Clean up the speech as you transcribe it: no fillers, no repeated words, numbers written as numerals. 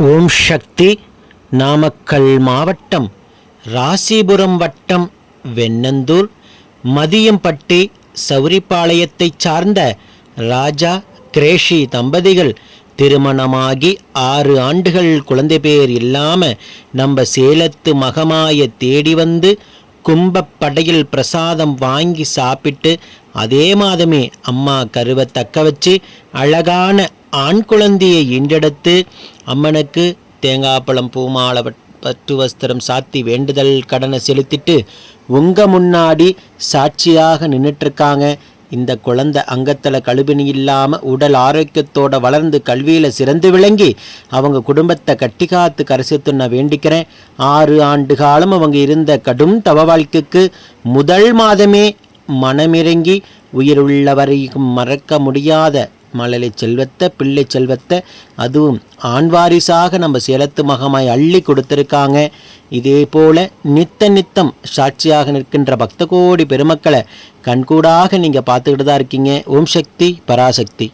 ஓம் சக்தி. நாமக்கல் மாவட்டம் ராசிபுரம் வட்டம் வெண்ணந்தூர் மதியம்பட்டி சௌரிபாளையத்தைச் சார்ந்த ராஜா கிரேஷி தம்பதிகள் திருமணமாகி 6 ஆண்டுகள் குழந்தை பேர் இல்லாம நம்ம சேலத்து மகமாய தேடி வந்து கும்பப்படையில் பிரசாதம் வாங்கி சாப்பிட்டு அதே மாதமே அம்மா கருவை தக்க வச்சு அழகான ஆண் குழந்தையை ஈண்டெடுத்து அம்மனுக்கு தேங்காய் பழம் பூமாலை பட்டு வஸ்திரம் சாத்தி வேண்டுதல் கடனை செலுத்திட்டு உங்கள் முன்னாடி சாட்சியாக நின்றுட்டுருக்காங்க. இந்த குழந்தை அங்கத்தில் கழுபினி இல்லாமல் உடல் ஆரோக்கியத்தோடு வளர்ந்து கல்வியில் சிறந்து விளங்கி அவங்க குடும்பத்தை கட்டி காத்து கரைசித்து நான் வேண்டிக்கிறேன். 6 ஆண்டு காலம் அவங்க இருந்த கடும் தவ வாழ்க்கைக்கு முதல் மாதமே மனமிறங்கி உயிருள்ள வரைக்கும் மறக்க முடியாத மழலை செல்வத்தை பிள்ளை செல்வத்தை அதுவும் ஆண் வாரிசாக நம்ம சேலத்து மகமாய் அள்ளி கொடுத்துருக்காங்க. இதே போல் நித்தம் சாட்சியாக நிற்கின்ற பக்த கோடி பெருமக்களை கண்கூடாக நீங்கள் பார்த்துக்கிட்டு தான் இருக்கீங்க. ஓம் சக்தி பராசக்தி.